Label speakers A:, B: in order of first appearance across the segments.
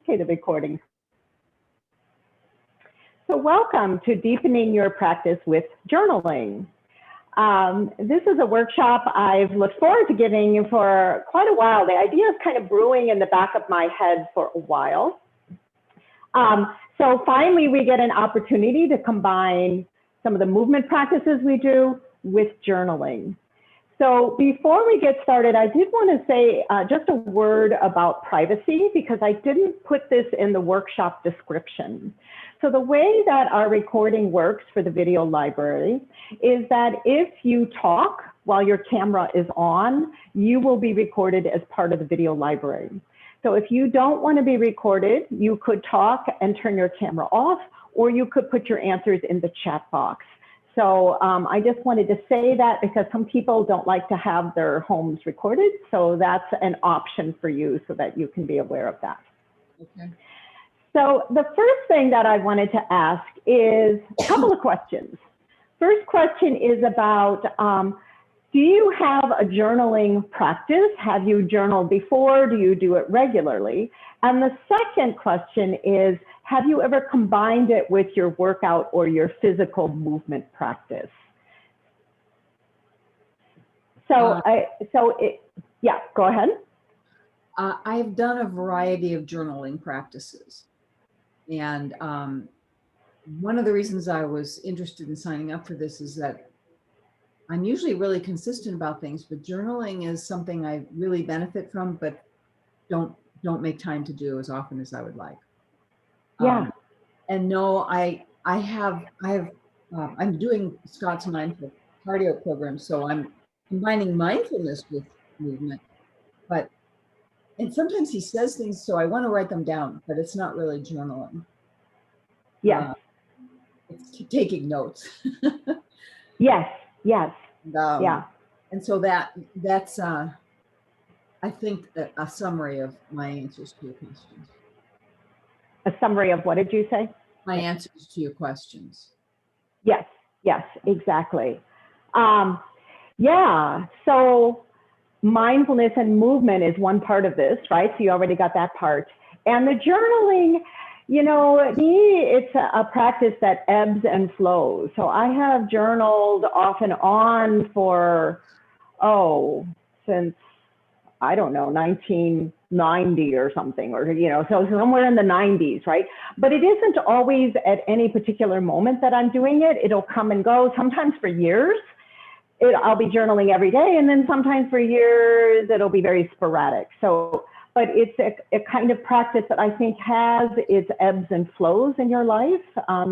A: Okay, the recording. So welcome to Deepening Your Practice with Journaling. This is a workshop I've looked forward to giving for quite a while. The idea is kind of brewing in the back of my head for a while. So finally, we get an opportunity to combine some of the movement practices we do with journaling. So before we get started, I did want to say just a word about privacy, because I didn't put this in the workshop description. So the way that our recording works for the video library is that if you talk while your camera is on, you will be recorded as part of the video library. So if you don't want to be recorded, you could talk and turn your camera off, or you could put your answers in the chat box. So I just wanted to say that because some people don't like to have their homes recorded. So that's an option for you so that you can be aware of that.
B: Okay.
A: So the first thing that I wanted to ask is a couple of questions. First question is about, do you have a journaling practice? Have you journaled before? Do you do it regularly? And the second question is, have you ever combined it with your workout or your physical movement practice? So, yeah, go ahead.
B: I have done a variety of journaling practices. And one of the reasons I was interested in signing up for this is that I'm usually really consistent about things, but journaling is something I really benefit from, but don't make time to do as often as I would like.
A: Yeah.
B: And no, I'm doing Scott's mindful cardio program, so I'm combining mindfulness with movement. And sometimes he says things, so I want to write them down, but it's not really journaling.
A: Yes.
B: It's taking notes.
A: Yes. Yes.
B: Yeah. And so that's I think a summary of my answers to your questions.
A: A summary of what did you say?
B: My answers to your questions.
A: Yes, yes, exactly. Yeah, so mindfulness and movement is one part of this, right? So you already got that part. And the journaling, you know, it's a practice that ebbs and flows. So I have journaled off and on for, since, I don't know, 1990 or something, or, you know, so somewhere in the 90s, right? But it isn't always at any particular moment that I'm doing it. It'll come and go, sometimes for years. I'll be journaling every day, and then sometimes for years, it'll be very sporadic. So, but it's a kind of practice that I think has its ebbs and flows in your life,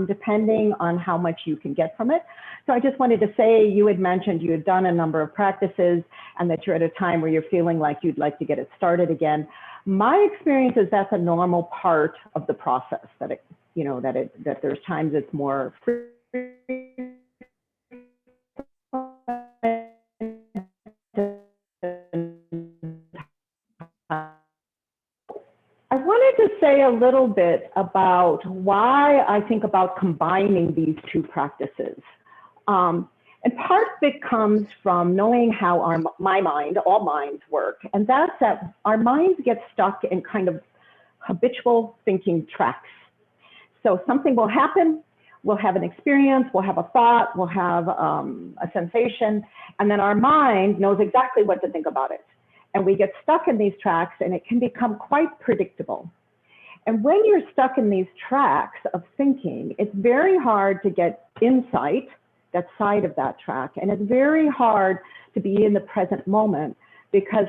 A: depending on how much you can get from it. So I just wanted to say, you had mentioned you had done a number of practices and that you're at a time where you're feeling like you'd like to get it started again. My experience is that's a normal part of the process, that there's times it's more free. I wanted to say a little bit about why I think about combining these two practices. And part of it comes from knowing how all minds work. And that's that our minds get stuck in kind of habitual thinking tracks. So something will happen, we'll have an experience, we'll have a thought, we'll have a sensation, and then our mind knows exactly what to think about it. And we get stuck in these tracks, and it can become quite predictable. And when you're stuck in these tracks of thinking, it's very hard to get insight, that side of that track. And it's very hard to be in the present moment because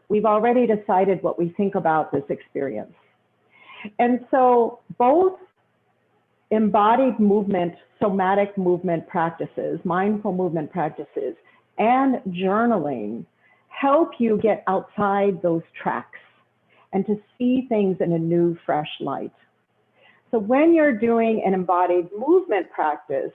A: we've already decided what we think about this experience. And so both embodied movement, somatic movement practices, mindful movement practices, and journaling help you get outside those tracks and to see things in a new, fresh light. So when you're doing an embodied movement practice,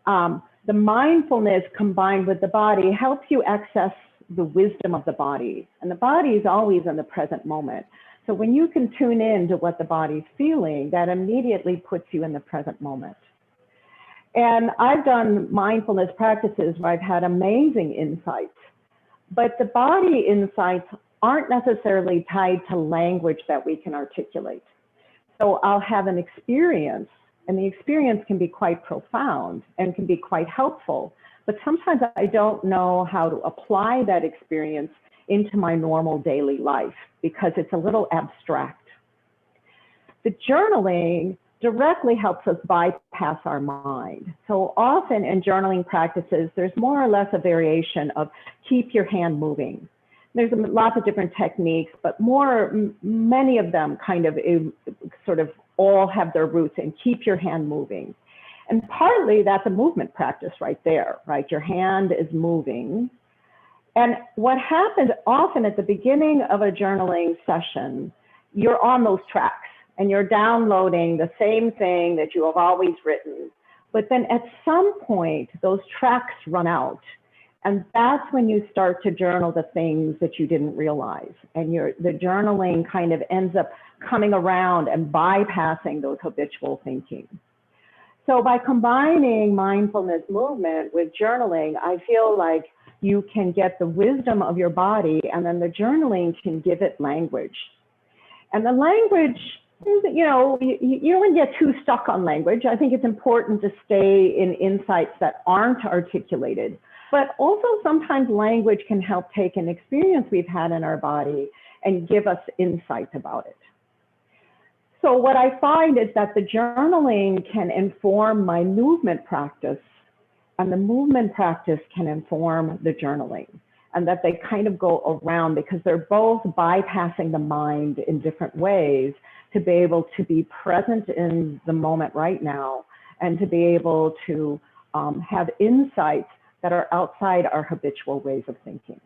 A: the mindfulness combined with the body helps you access the wisdom of the body. And the body is always in the present moment. So when you can tune in to what the body's feeling, that immediately puts you in the present moment. And I've done mindfulness practices where I've had amazing insights, but the body insights aren't necessarily tied to language that we can articulate. So I'll have an experience, and the experience can be quite profound and can be quite helpful. But sometimes I don't know how to apply that experience into my normal daily life because it's a little abstract. The journaling directly helps us bypass our mind. So often in journaling practices, there's more or less a variation of keep your hand moving. There's lots of different techniques, but many of them kind of sort of all have their roots in keep your hand moving. And partly that's a movement practice right there, right? Your hand is moving. And what happens often at the beginning of a journaling session, you're on those tracks and you're downloading the same thing that you have always written. But then at some point, those tracks run out. And that's when you start to journal the things that you didn't realize. And the journaling kind of ends up coming around and bypassing those habitual thinking. So by combining mindfulness movement with journaling, I feel like you can get the wisdom of your body, and then the journaling can give it language. And the language, you know, you don't get too stuck on language. I think it's important to stay in insights that aren't articulated. But also sometimes language can help take an experience we've had in our body and give us insight about it. So what I find is that the journaling can inform my movement practice, and the movement practice can inform the journaling, and that they kind of go around because they're both bypassing the mind in different ways to be able to be present in the moment right now and to be able to have insights that are outside our habitual ways of thinking.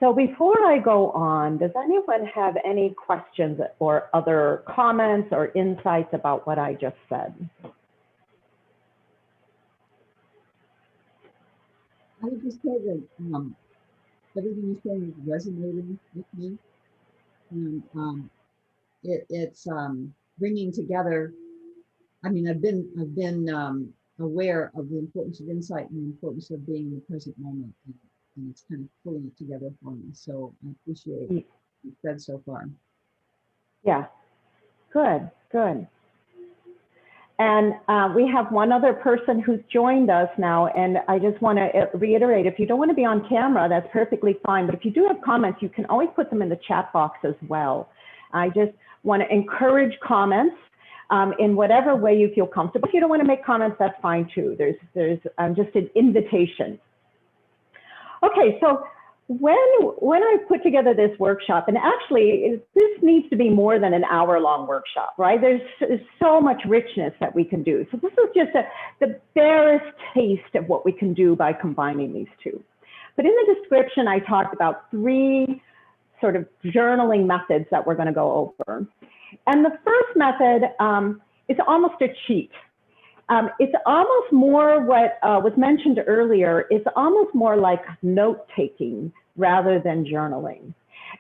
A: So before I go on, does anyone have any questions or other comments or insights about what I just said?
B: I would just say that everything you said is resonating with me, and it's bringing together. I mean, I've been aware of the importance of insight and the importance of being in the present moment, and it's kind of pulling it together for me. So I appreciate what you've said so far.
A: Yeah, good, good. And we have one other person who's joined us now, and I just want to reiterate, if you don't want to be on camera, that's perfectly fine. But if you do have comments, you can always put them in the chat box as well. I just want to encourage comments in whatever way you feel comfortable. If you don't want to make comments, that's fine too. There's just an invitation. Okay, so when I put together this workshop, and actually this needs to be more than an hour-long workshop, right? There's so much richness that we can do. So this is just the barest taste of what we can do by combining these two. But in the description, I talked about 3 sort of journaling methods that we're going to go over. And the first method is almost a cheat. It's almost more what was mentioned earlier. It's almost more like note-taking rather than journaling.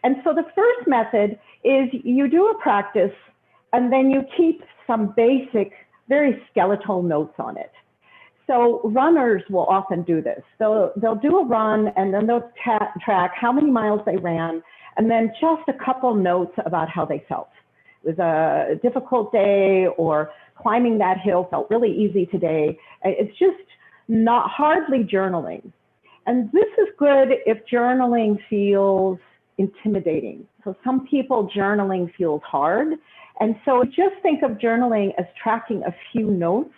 A: And so the first method is you do a practice and then you keep some basic, very skeletal notes on it. So runners will often do this. They'll do a run and then they'll track how many miles they ran and then just a couple notes about how they felt. It was a difficult day, or climbing that hill felt really easy today. It's just not hardly journaling. And this is good if journaling feels intimidating. So some people journaling feels hard. And so just think of journaling as tracking a few notes.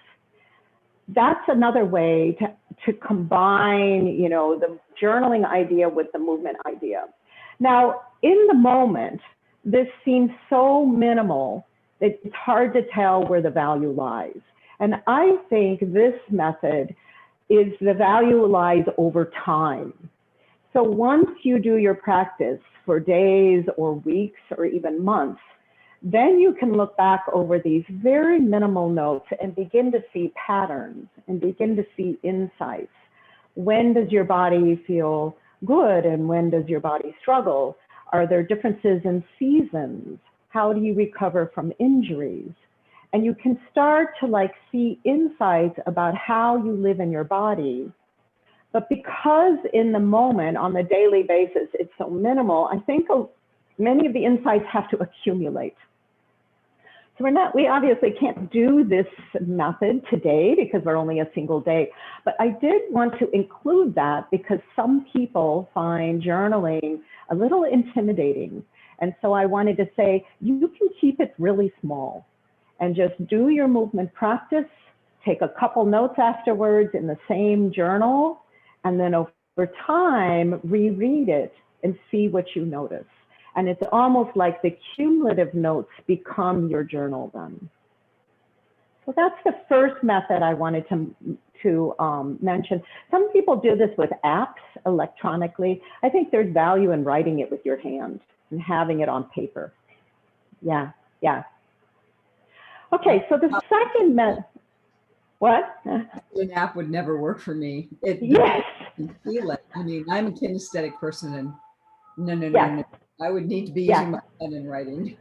A: That's another way to combine, you know, the journaling idea with the movement idea. Now, in the moment, this seems so minimal that it's hard to tell where the value lies. And I think this method is the value lies over time. So once you do your practice for days or weeks or even months, then you can look back over these very minimal notes and begin to see patterns and begin to see insights. When does your body feel good and when does your body struggle? Are there differences in seasons? How do you recover from injuries? And you can start to like see insights about how you live in your body. But because in the moment, on the daily basis, it's so minimal, I think many of the insights have to accumulate. So we obviously can't do this method today because we're only a single day, but I did want to include that because some people find journaling a little intimidating. And so I wanted to say, you can keep it really small and just do your movement practice, take a couple notes afterwards in the same journal, and then over time, reread it and see what you notice. And it's almost like the cumulative notes become your journal then. So that's the first method I wanted to mention. Some people do this with apps electronically. I think there's value in writing it with your hand and having it on paper. Yeah, yeah. Okay, so the second method, what?
B: An app would never work for me.
A: Yes.
B: I feel it. I mean, I'm a kinesthetic person, and no. I would need to be using my pen and writing.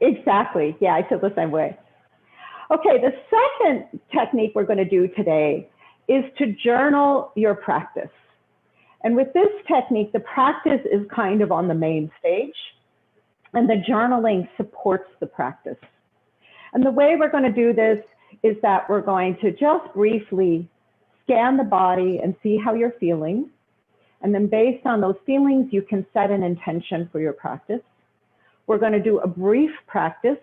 A: Exactly. Yeah, I feel the same way. Okay, the second technique we're going to do today is to journal your practice. And with this technique, the practice is kind of on the main stage, and the journaling supports the practice. And the way we're going to do this is that we're going to just briefly scan the body and see how you're feeling. And then based on those feelings, you can set an intention for your practice. We're going to do a brief practice.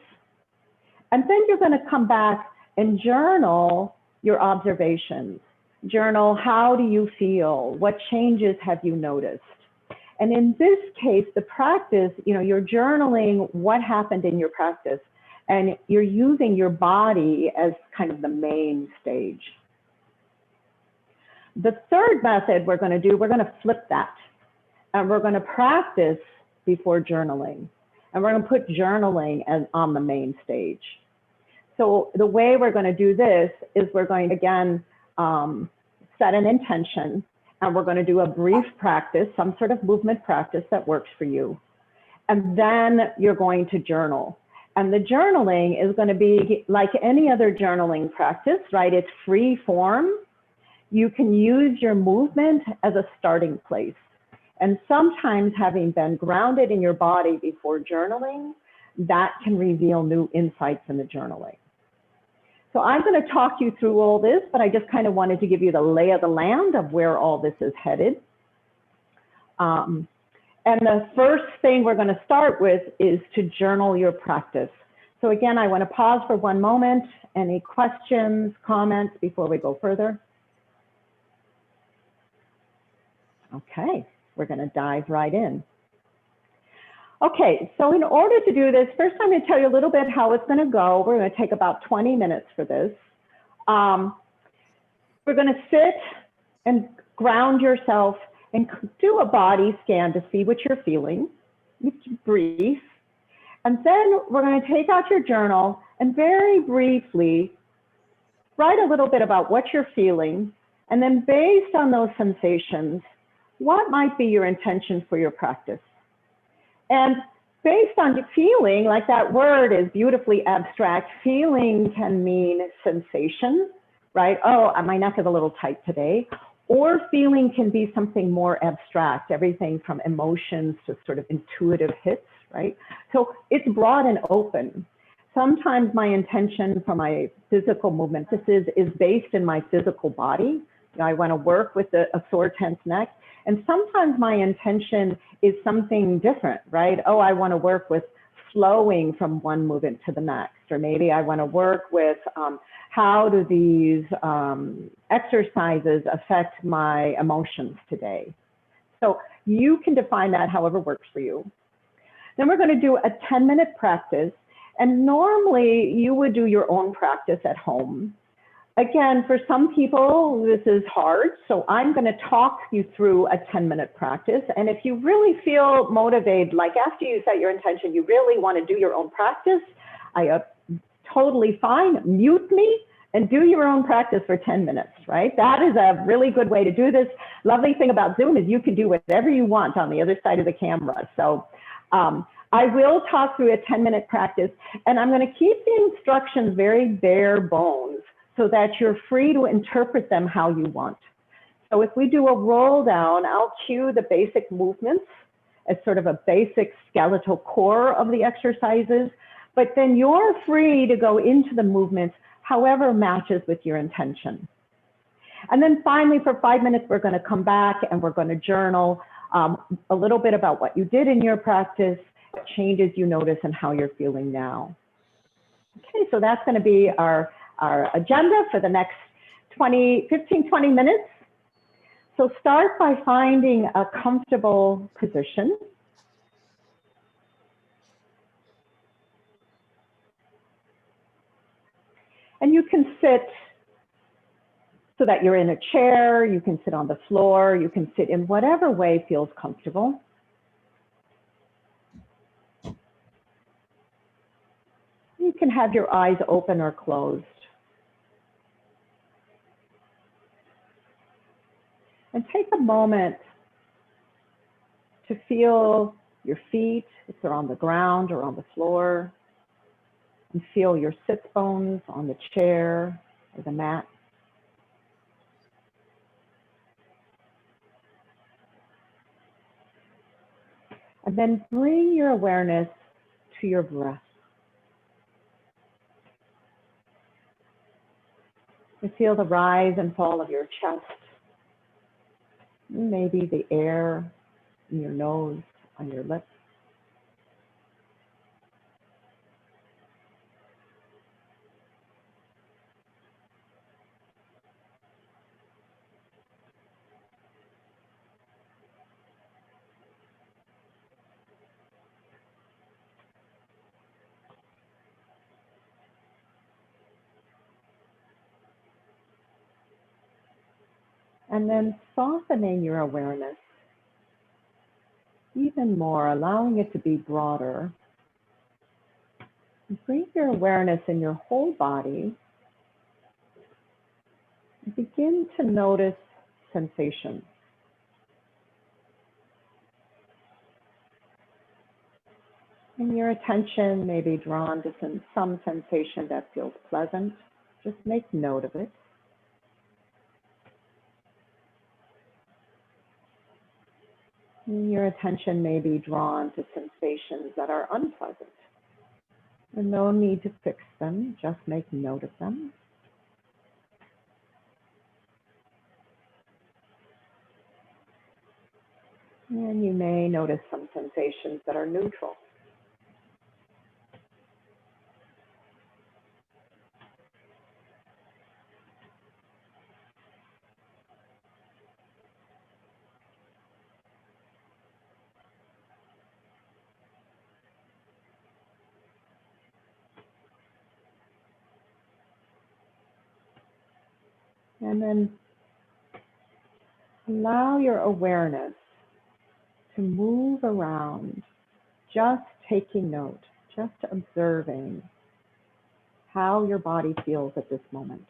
A: And then you're going to come back and journal your observations. Journal, how do you feel? What changes have you noticed? And in this case, the practice, you're journaling what happened in your practice, and you're using your body as kind of the main stage. The third method we're going to flip that. And we're going to practice before journaling. And we're going to put journaling on the main stage. So the way we're going to do this is we're going to, again, set an intention. And we're going to do a brief practice, some sort of movement practice that works for you. And then you're going to journal. And the journaling is going to be like any other journaling practice, right? It's free form. You can use your movement as a starting place. And sometimes having been grounded in your body before journaling, that can reveal new insights in the journaling. So I'm going to talk you through all this, but I just kind of wanted to give you the lay of the land of where all this is headed. And the first thing we're going to start with is to journal your practice. So again, I want to pause for one moment. Any questions, comments before we go further? Okay, we're going to dive right in. Okay, so in order to do this, first I'm going to tell you a little bit how it's going to go. We're going to take about 20 minutes for this. We're going to sit and ground yourself and do a body scan to see what you're feeling. It's brief. And then we're going to take out your journal and very briefly write a little bit about what you're feeling. And then based on those sensations, what might be your intention for your practice? And based on your feeling, like that word is beautifully abstract, feeling can mean sensation, right? Oh, my neck is a little tight today. Or feeling can be something more abstract, everything from emotions to sort of intuitive hits, right? So it's broad and open. Sometimes my intention for my physical movement, this is based in my physical body. I want to work with a sore, tense neck. And sometimes my intention is something different, right? Oh, I want to work with flowing from one movement to the next. Or maybe I want to work with how do these exercises affect my emotions today? So you can define that however works for you. Then we're going to do a 10-minute practice. And normally you would do your own practice at home. Again, for some people, this is hard. So I'm going to talk you through a 10-minute practice. And if you really feel motivated, like after you set your intention, you really want to do your own practice, totally fine. Mute me and do your own practice for 10 minutes, right? That is a really good way to do this. Lovely thing about Zoom is you can do whatever you want on the other side of the camera. So I will talk through a 10-minute practice, and I'm going to keep the instructions very bare bones so that you're free to interpret them how you want. So if we do a roll down, I'll cue the basic movements as sort of a basic skeletal core of the exercises. But then you're free to go into the movements however matches with your intention. And then finally, for 5 minutes, we're going to come back and we're going to journal a little bit about what you did in your practice, what changes you notice, and how you're feeling now. Okay, so that's going to be our agenda for the next 15, 20 minutes. So start by finding a comfortable position. And you can sit so that you're in a chair, you can sit on the floor, you can sit in whatever way feels comfortable. You can have your eyes open or closed. And take a moment to feel your feet, if they're on the ground or on the floor, and feel your sits bones on the chair or the mat. And then bring your awareness to your breath. And feel the rise and fall of your chest. Maybe the air in your nose, on your lips. And then softening your awareness even more, allowing it to be broader. Bring your awareness in your whole body. And begin to notice sensations. And your attention may be drawn to some sensation that feels pleasant. Just make note of it. And your attention may be drawn to sensations that are unpleasant. And no need to fix them, just make note of them. And you may notice some sensations that are neutral. And then allow your awareness to move around, just taking note, just observing how your body feels at this moment.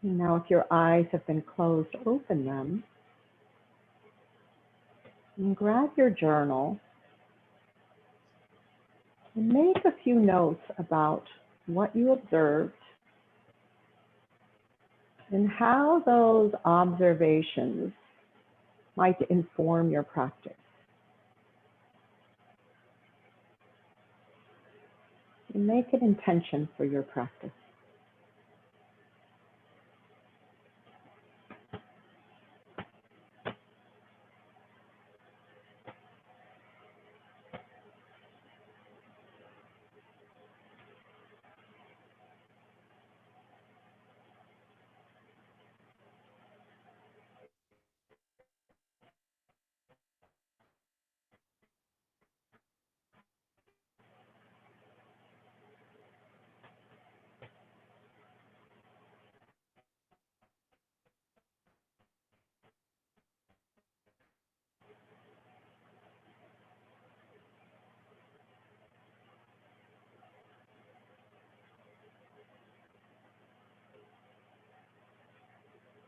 A: And now if your eyes have been closed, open them. And grab your journal and make a few notes about what you observed and how those observations might inform your practice. And make an intention for your practice.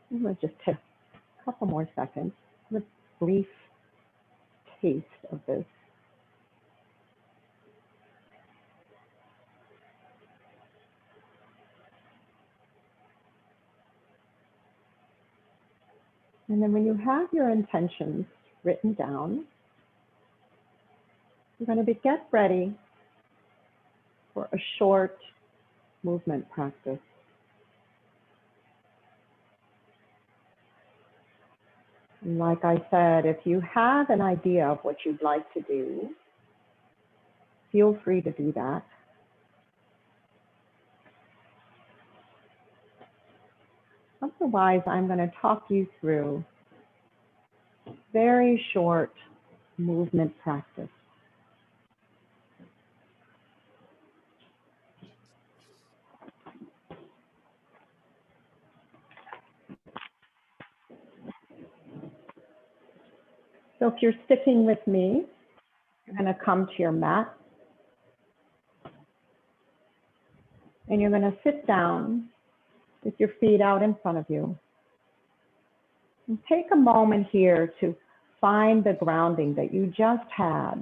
A: I'm going to just take a couple more seconds, a brief taste of this. And then when you have your intentions written down, you're going to get ready for a short movement practice. And like I said, if you have an idea of what you'd like to do, feel free to do that. Otherwise, I'm going to talk you through very short movement practice. So if you're sticking with me, you're going to come to your mat. And you're going to sit down with your feet out in front of you. And take a moment here to find the grounding that you just had.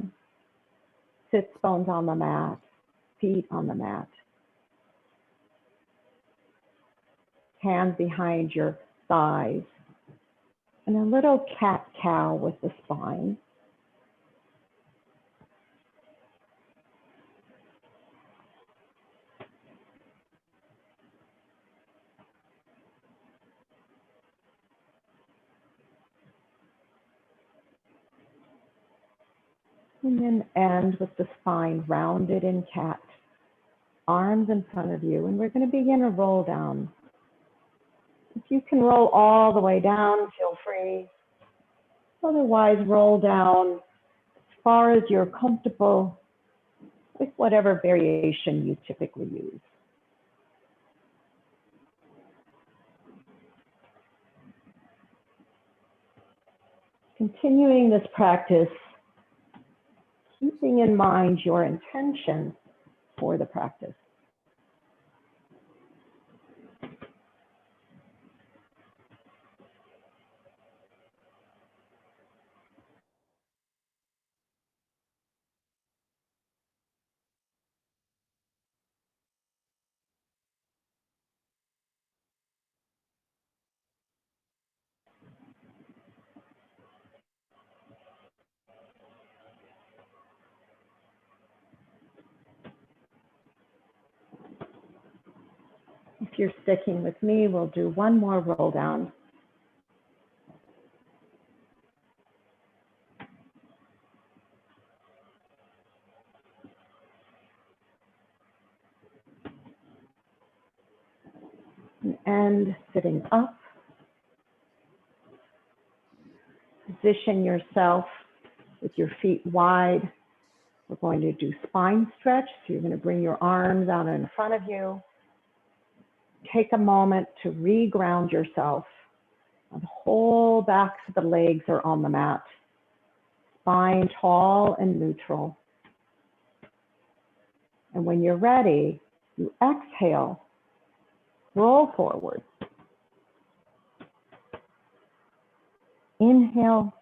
A: Sits bones on the mat, feet on the mat. Hands behind your thighs. And a little cat-cow with the spine. And then end with the spine rounded in cat. Arms in front of you. And we're going to begin a roll down. If you can roll all the way down, feel free. Otherwise, roll down as far as you're comfortable with whatever variation you typically use. Continuing this practice, keeping in mind your intention for the practice. If you're sticking with me, we'll do one more roll down. And sitting up. Position yourself with your feet wide. We're going to do spine stretch. So you're going to bring your arms out in front of you. Take a moment to re-ground yourself. And the whole backs of the legs are on the mat. Spine tall and neutral. And when you're ready, you exhale, roll forward. Inhale,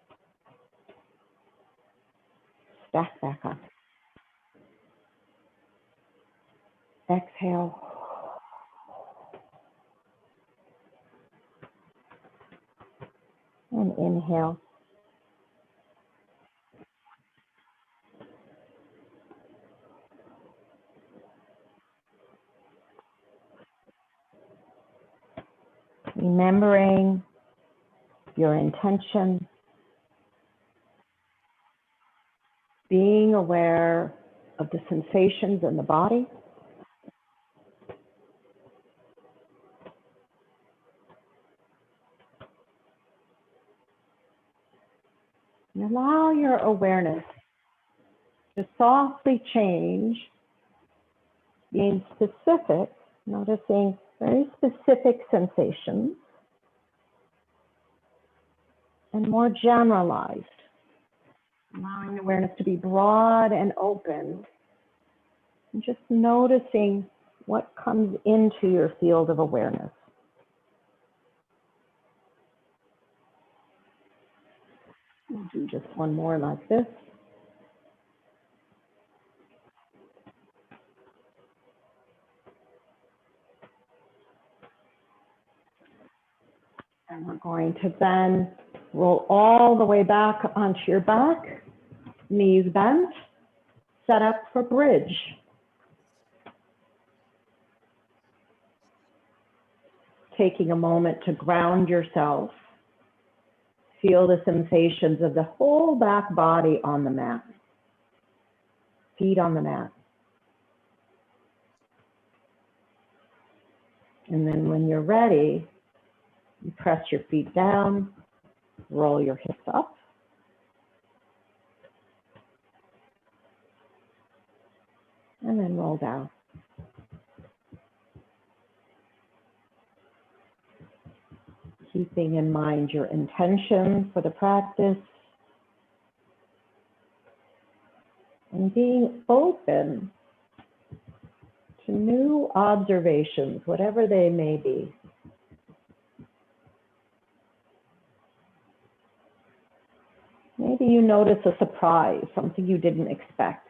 A: stack back up. Exhale. And inhale. Remembering your intention, being aware of the sensations in the body. And allow your awareness to softly change, being specific, noticing very specific sensations, and more generalized, allowing awareness to be broad and open, and just noticing what comes into your field of awareness. Do just one more like this. And we're going to then roll all the way back onto your back, knees bent, set up for bridge. Taking a moment to ground yourself. Feel the sensations of the whole back body on the mat. Feet on the mat. And then when you're ready, you press your feet down, roll your hips up. And then roll down. Keeping in mind your intention for the practice. And being open to new observations, whatever they may be. Maybe you notice a surprise, something you didn't expect.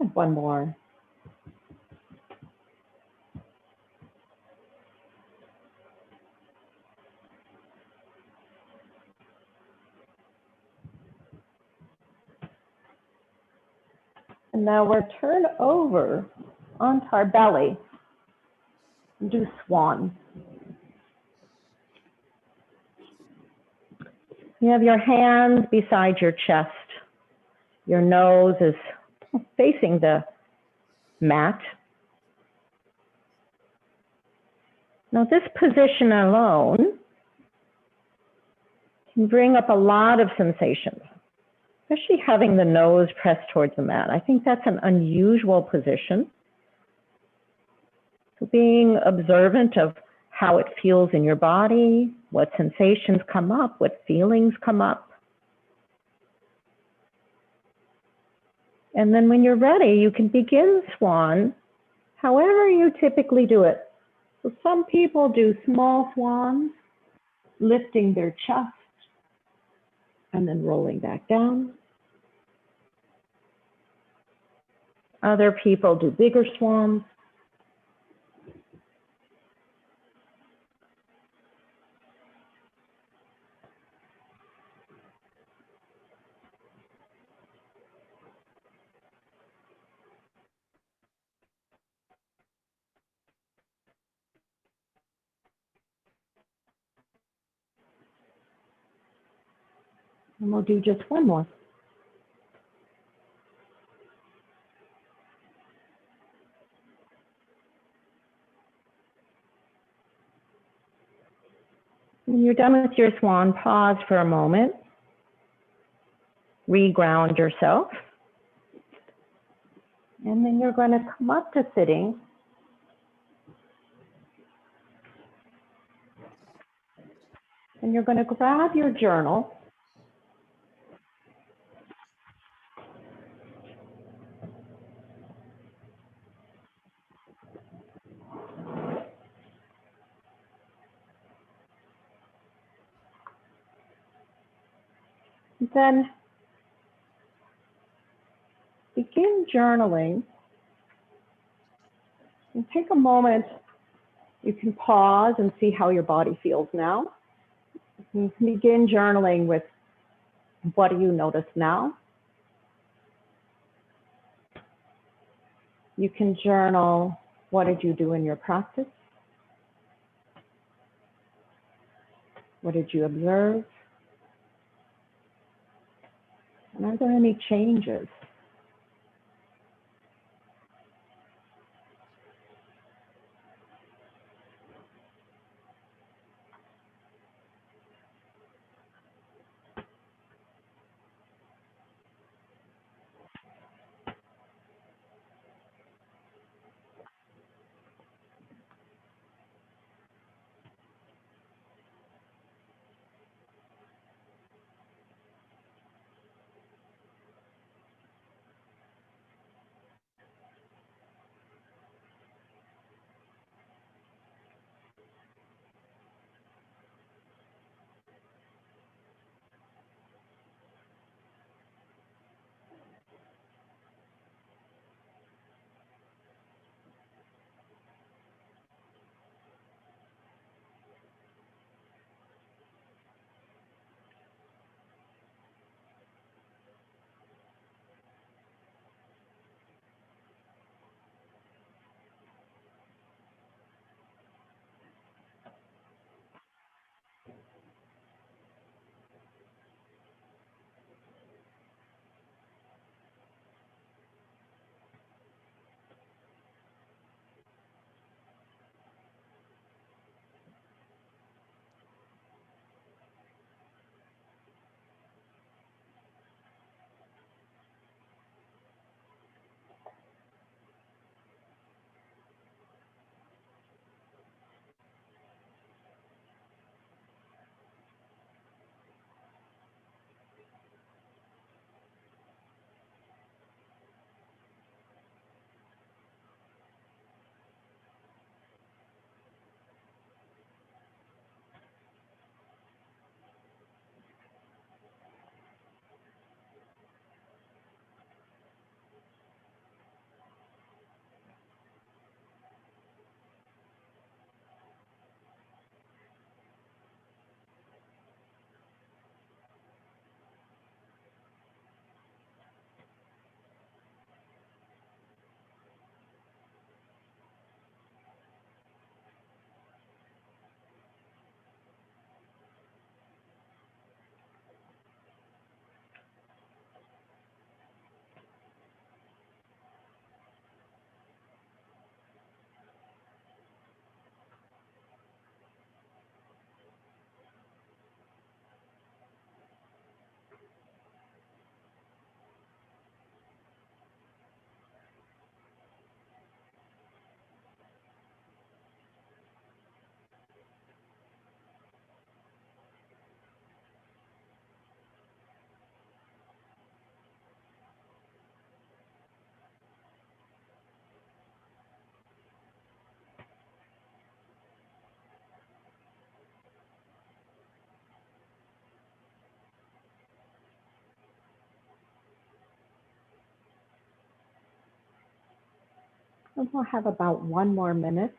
A: And one more. And now we're turned over onto our belly and do swan. You have your hands beside your chest. Your nose is facing the mat. Now this position alone can bring up a lot of sensations, especially having the nose pressed towards the mat. I think that's an unusual position. So being observant of how it feels in your body, what sensations come up, what feelings come up. And then when you're ready, you can begin swan, however you typically do it. So some people do small swans, lifting their chest and then rolling back down. Other people do bigger swans. And we'll do just one more. When you're done with your swan, pause for a moment. Reground yourself. And then you're going to come up to sitting. And you're going to grab your journal. Then begin journaling. And take a moment. You can pause and see how your body feels now. You can begin journaling with what do you notice now? You can journal, what did you do in your practice? What did you observe? And are there any changes? We'll have about 1 more minute.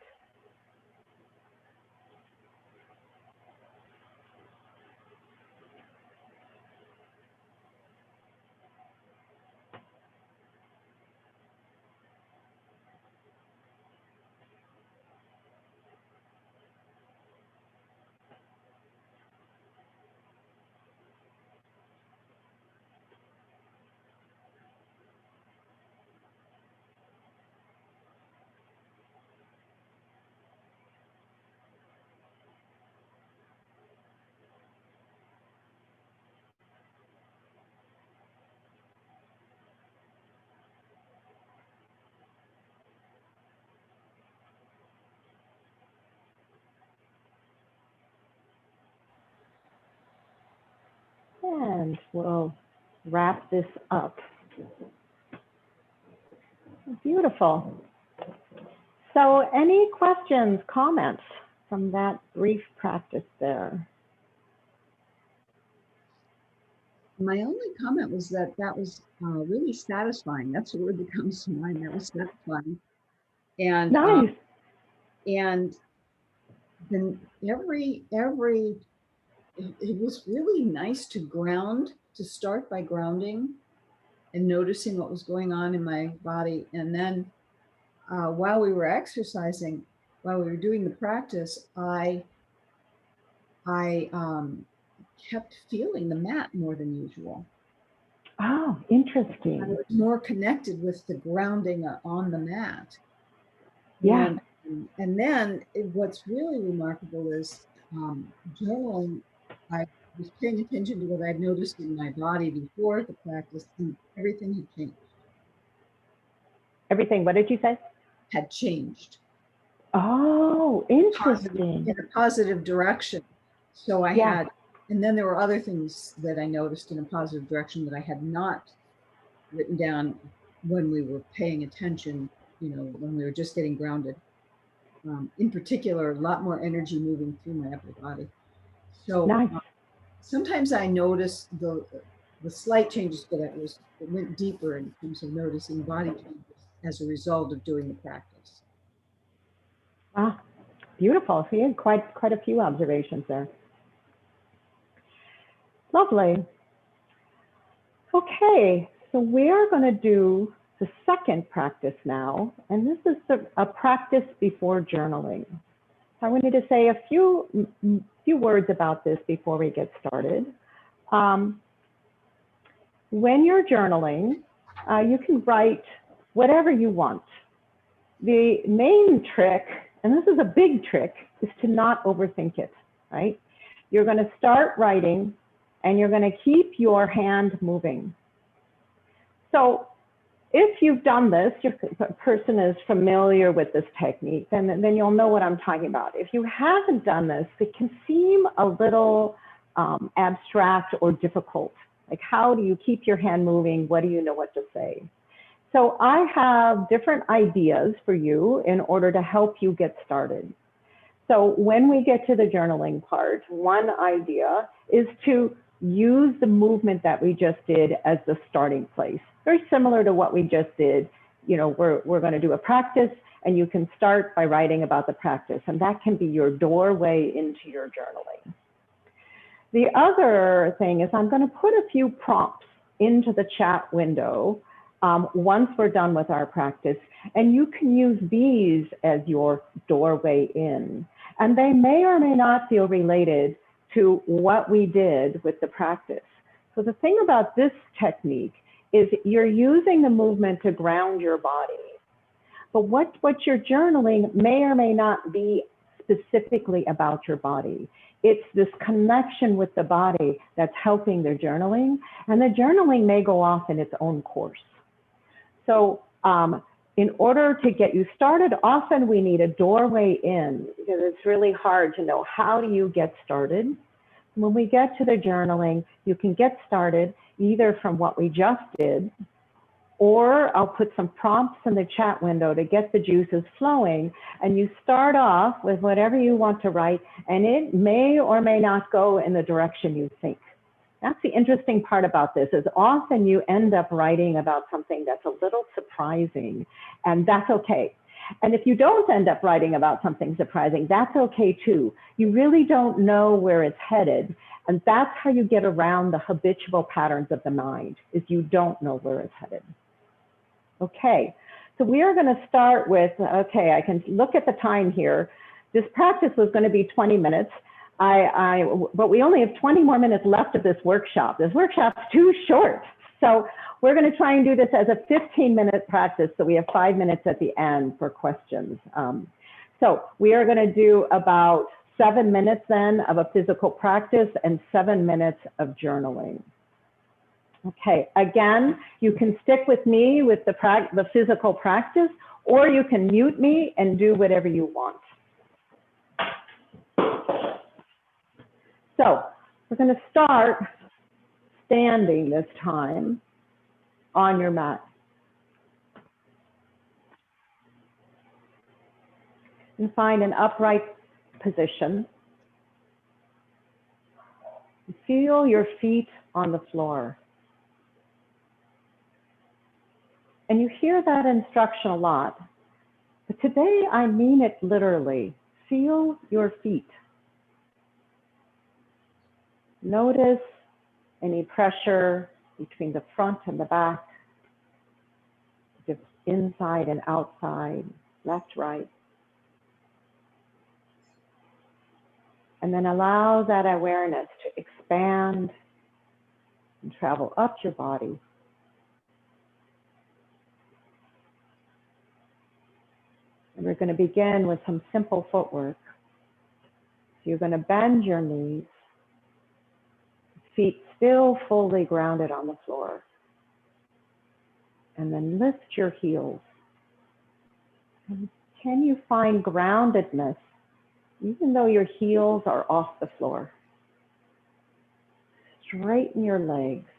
A: And we'll wrap this up. Beautiful. So any questions, comments from that brief practice there?
B: My only comment was that was really satisfying. That's the word that comes to mind. That was satisfying. And
A: nice.
B: And then it was really nice to start by grounding and noticing what was going on in my body. And then while we were exercising, while we were doing the practice, I kept feeling the mat more than usual.
A: Oh, interesting.
B: I was more connected with the grounding on the mat.
A: Yeah.
B: And then what's really remarkable is journaling. I was paying attention to what I'd noticed in my body before the practice, and everything had changed.
A: Everything, what did you say?
B: Had changed.
A: Oh, interesting.
B: In a positive direction. So I had, and then there were other things that I noticed in a positive direction that I had not written down when we were paying attention, when we were just getting grounded. In particular, a lot more energy moving through my upper body. So nice. Sometimes I noticed the slight changes, but it went deeper in terms of noticing body changes as a result of doing the practice.
A: Ah, beautiful. So you had quite a few observations there. Lovely. Okay, so we are going to do the second practice now, and this is a practice before journaling. I wanted to say a few words about this before we get started. When you're journaling, you can write whatever you want. The main trick, and this is a big trick, is to not overthink it, right? You're going to start writing and you're going to keep your hand moving. So if you've done this, your person is familiar with this technique, then you'll know what I'm talking about. If you haven't done this, it can seem a little abstract or difficult. Like, how do you keep your hand moving? What do you know what to say? So I have different ideas for you in order to help you get started. So when we get to the journaling part, one idea is to use the movement that we just did as the starting place. Very similar to what we just did. We're going to do a practice, and you can start by writing about the practice, and that can be your doorway into your journaling. The other thing is I'm going to put a few prompts into the chat window once we're done with our practice, and you can use these as your doorway in. And they may or may not feel related to what we did with the practice. So the thing about this technique is you're using the movement to ground your body. But what you're journaling may or may not be specifically about your body. It's this connection with the body that's helping the journaling, and the journaling may go off in its own course. So in order to get you started, often we need a doorway in, because it's really hard to know how do you get started. When we get to the journaling, you can get started either from what we just did, or I'll put some prompts in the chat window to get the juices flowing, and you start off with whatever you want to write, and it may or may not go in the direction you think. That's the interesting part about this, is often you end up writing about something that's a little surprising, and that's okay. And if you don't end up writing about something surprising, that's okay too. You really don't know where it's headed. And that's how you get around the habitual patterns of the mind, is you don't know where it's headed. Okay, so we are going to start with, okay, I can look at the time here. This practice was going to be 20 minutes. But we only have 20 more minutes left of this workshop. This workshop's too short. So we're going to try and do this as a 15-minute practice. So we have 5 minutes at the end for questions. So we are going to do about 7 minutes then of a physical practice and 7 minutes of journaling. Okay, again, you can stick with me with the physical practice, or you can mute me and do whatever you want. So we're going to start standing this time on your mat. And find an upright position. Feel your feet on the floor. And you hear that instruction a lot, but today I mean it literally. Feel your feet. Notice any pressure between the front and the back, just inside and outside, left, right. And then allow that awareness to expand and travel up your body. And we're going to begin with some simple footwork. So you're going to bend your knees, feet still fully grounded on the floor. And then lift your heels. And can you find groundedness even though your heels are off the floor? Straighten your legs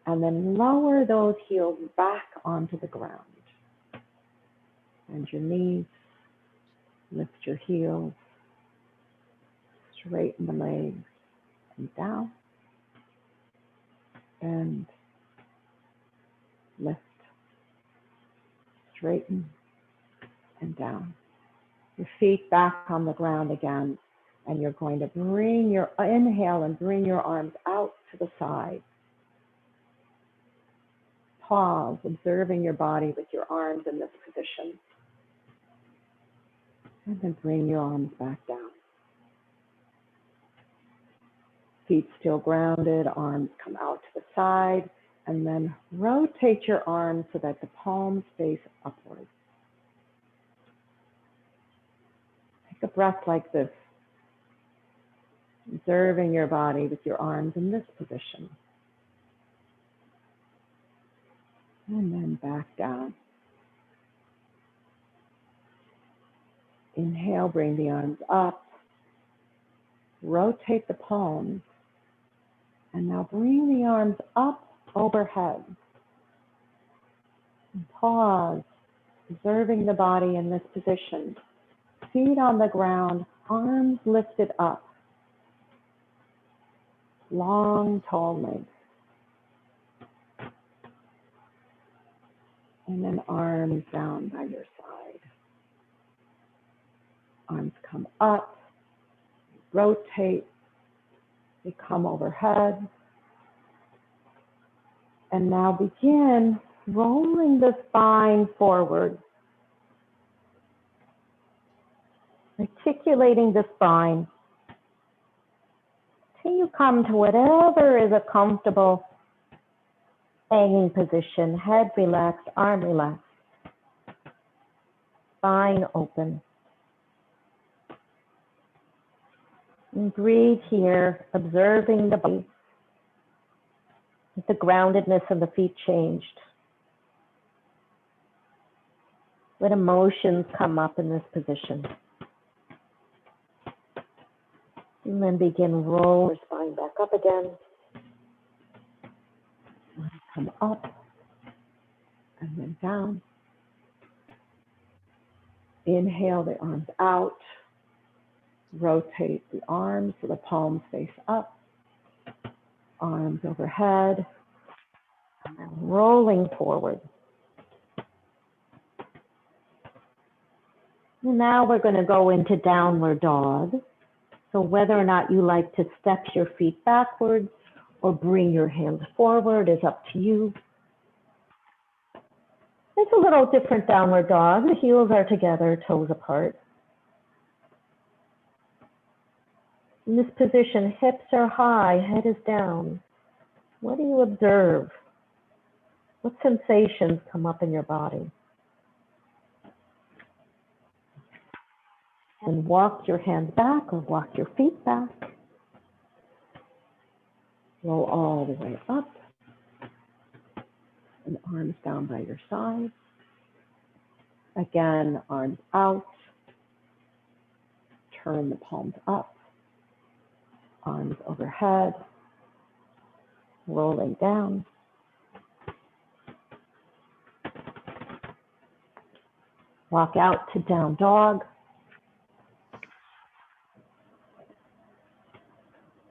A: and then lower those heels back onto the ground. Bend your knees, lift your heels, straighten the legs and down, bend, lift, straighten and down. Your feet back on the ground again, and you're going to bring your inhale and bring your arms out to the side. Pause, observing your body with your arms in this position. And then bring your arms back down. Feet still grounded, arms come out to the side, and then rotate your arms so that the palms face upward. Take a breath like this, observing your body with your arms in this position. And then back down. Inhale, bring the arms up. Rotate the palms. And now bring the arms up overhead. And pause, observing the body in this position. Feet on the ground, arms lifted up. Long, tall legs. And then arms down by your side. Arms come up, rotate, they come overhead. And now begin rolling the spine forward. Articulating the spine. Till you come to whatever is a comfortable hanging position. Head relaxed, arm relaxed. Spine open. And breathe here, observing the body. The groundedness of the feet changed. Let emotions come up in this position. And then begin roll your spine back up again. Come up and then down. Inhale the arms out. Rotate the arms so the palms face up. Arms overhead. And then rolling forward. Now we're going to go into downward dog. So whether or not you like to step your feet backwards or bring your hands forward is up to you. It's a little different downward dog. The heels are together, toes apart. In this position, hips are high, head is down. What do you observe? What sensations come up in your body? And walk your hands back or walk your feet back. Roll all the way up. And arms down by your side. Again, arms out. Turn the palms up. Arms overhead. Rolling down. Walk out to down dog.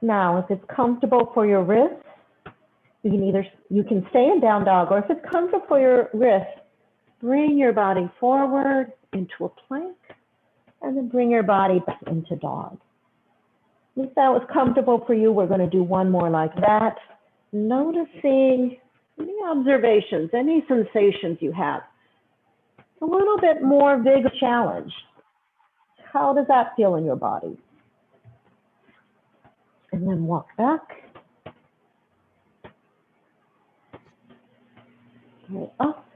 A: Now, if it's comfortable for your wrists, you can stay in down dog, or if it's comfortable for your wrists, bring your body forward into a plank, and then bring your body back into dog. If that was comfortable for you, we're going to do one more like that. Noticing any observations, any sensations you have. A little bit more big challenge. How does that feel in your body? And then walk back. Go up.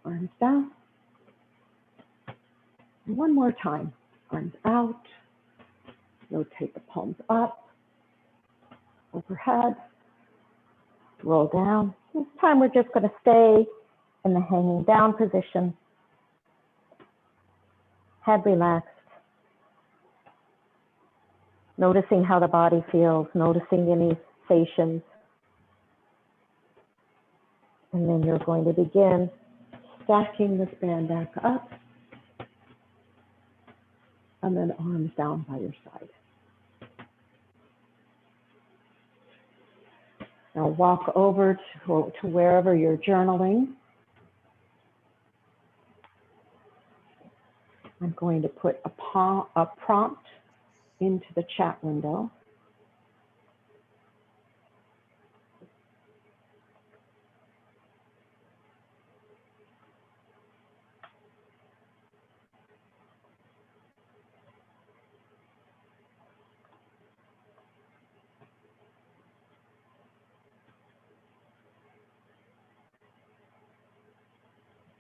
A: Arms down. And one more time. Arms out. Rotate the palms up. Overhead. Roll down. This time we're just going to stay in the hanging down position. Head relaxed. Noticing how the body feels, noticing any sensations. And then you're going to begin stacking this band back up. And then arms down by your side. Now walk over to wherever you're journaling. I'm going to put a prompt into the chat window.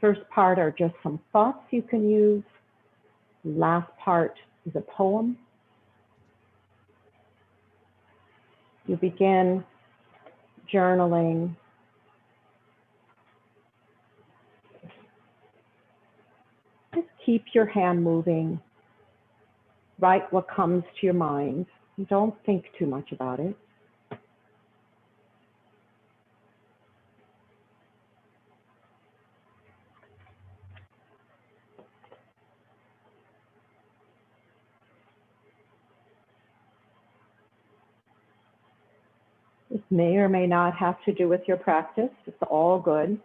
A: First part are just some thoughts you can use. Last part is a poem. You begin journaling. Just keep your hand moving. Write what comes to your mind. Don't think too much about it. This may or may not have to do with your practice. It's all good.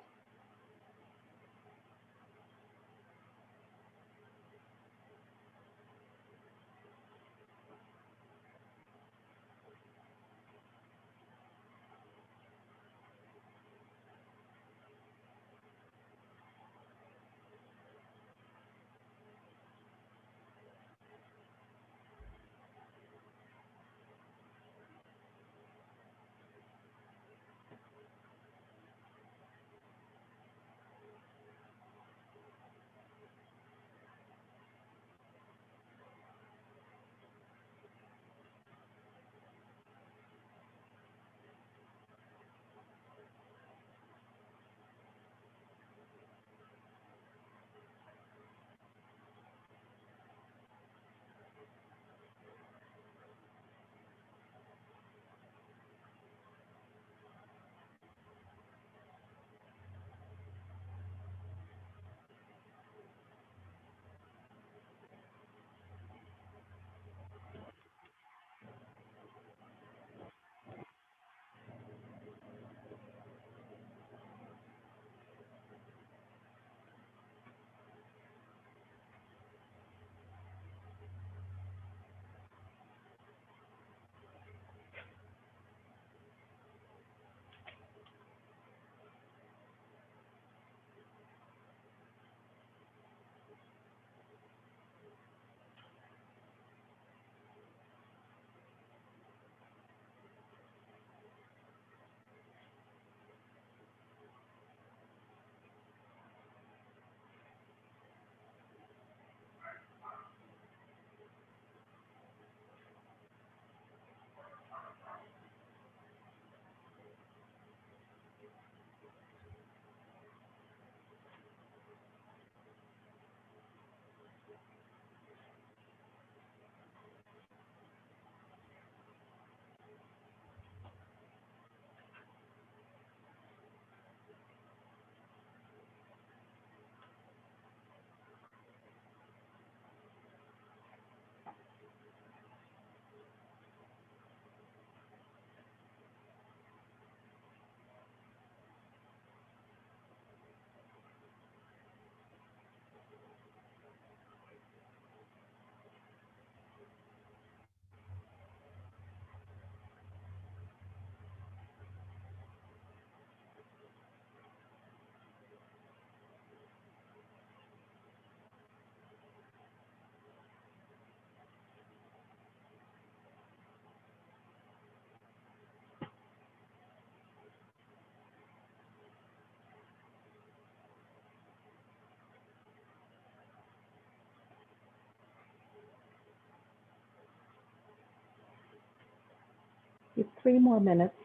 A: You have 3 more minutes.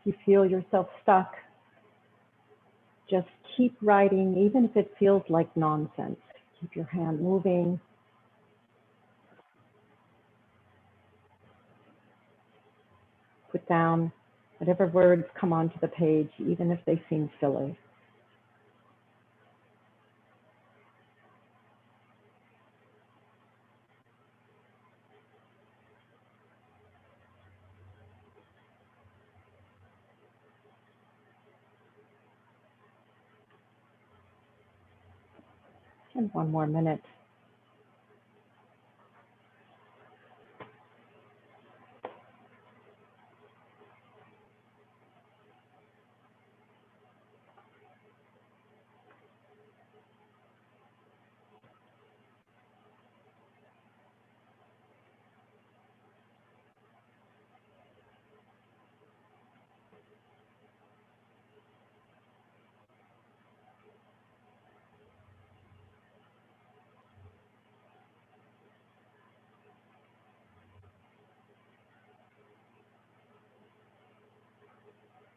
A: If you feel yourself stuck, just keep writing, even if it feels like nonsense. Keep your hand moving. Put down whatever words come onto the page, even if they seem silly. And 1 more minute.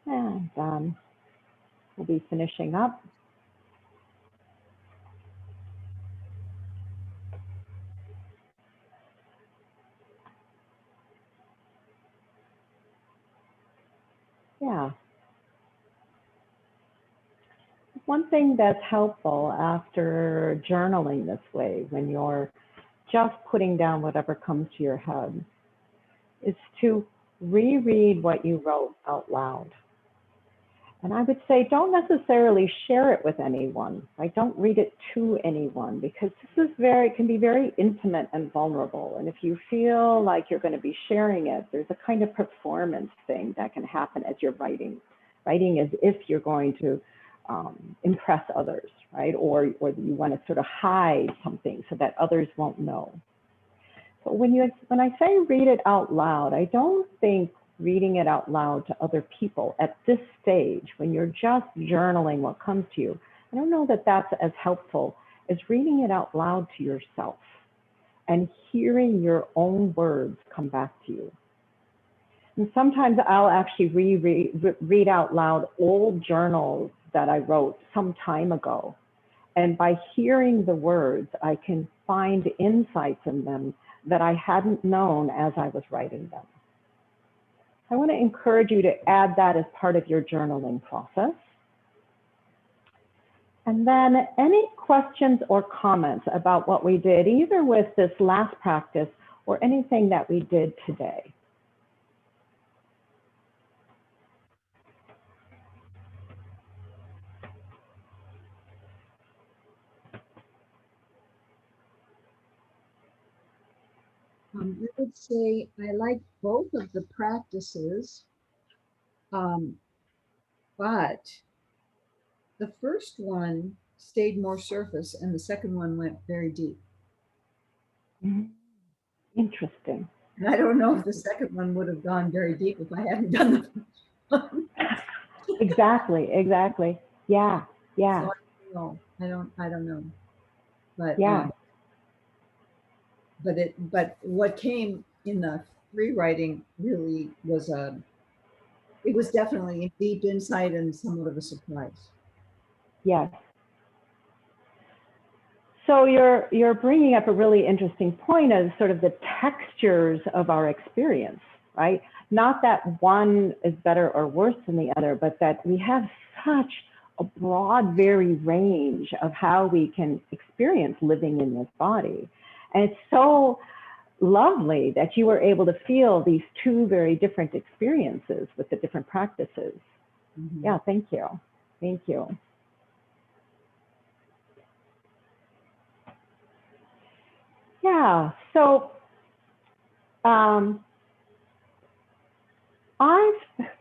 A: And we'll be finishing up. Yeah. One thing that's helpful after journaling this way, when you're just putting down whatever comes to your head, is to reread what you wrote out loud. And I would say don't necessarily share it with anyone. Right? Don't read it to anyone, because this is can be very intimate and vulnerable. And if you feel like you're going to be sharing it, there's a kind of performance thing that can happen as you're writing. Writing as if you're going to impress others, right? Or you want to sort of hide something so that others won't know. So when I say read it out loud, I don't think reading it out loud to other people at this stage, when you're just journaling what comes to you. I don't know that that's as helpful as reading it out loud to yourself and hearing your own words come back to you. And sometimes I'll actually read out loud old journals that I wrote some time ago. And by hearing the words, I can find insights in them that I hadn't known as I was writing them. I want to encourage you to add that as part of your journaling process. And then any questions or comments about what we did, either with this last practice or anything that we did today?
B: I would say I like both of the practices, but the first one stayed more surface and the second one went very deep.
A: Interesting.
B: And I don't know if the second one would have gone very deep if I hadn't done the first one.
A: Exactly, exactly. Yeah, yeah,
B: So I don't know. But
A: yeah,
B: but what came in the free writing really was it was definitely a deep insight and somewhat of a surprise.
A: yes. So you're bringing up a really interesting point of sort of the textures of our experience, right? Not that one is better or worse than the other, but that we have such a broad, varied range of how we can experience living in this body. And it's so lovely that you were able to feel these two very different experiences with the different practices.
B: Mm-hmm.
A: Yeah, thank you. Thank you. Yeah, so I've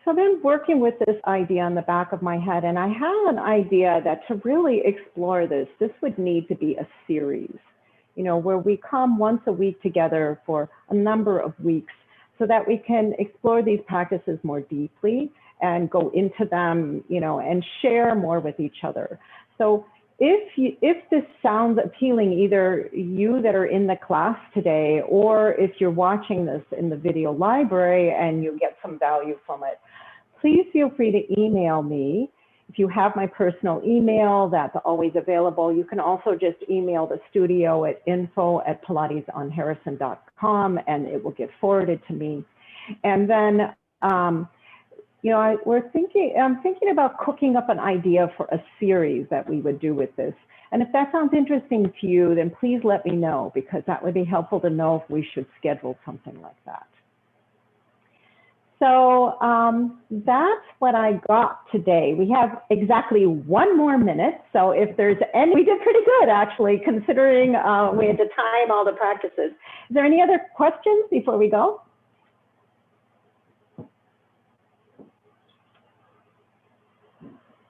A: been working with this idea on the back of my head, and I have an idea that to really explore this would need to be a series, where we come once a week together for a number of weeks so that we can explore these practices more deeply and go into them, and share more with each other. So if this sounds appealing, either you that are in the class today, or if you're watching this in the video library and you get some value from it, please feel free to email me. If you have my personal email, that's always available. You can also just email the studio at info@pilatesonharrison.com and it will get forwarded to me. And then, I'm thinking about cooking up an idea for a series that we would do with this. And if that sounds interesting to you, then please let me know, because that would be helpful to know if we should schedule something like that. So that's what I got today. We have exactly 1 more minute. So if there's any, we did pretty good actually, considering we had to time all the practices. Is there any other questions before we go?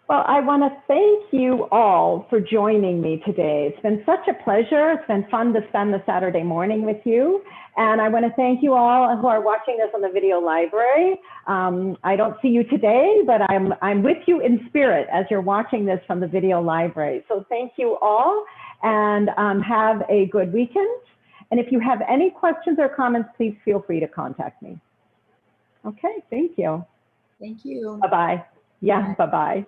A: Well, I want to thank you all for joining me today. It's been such a pleasure. It's been fun to spend the Saturday morning with you. And I want to thank you all who are watching this on the video library. I don't see you today, but I'm with you in spirit as you're watching this from the video library. So thank you all, and have a good weekend. And if you have any questions or comments, please feel free to contact me. Okay, thank you.
B: Thank you.
A: Bye-bye. Yeah, bye-bye.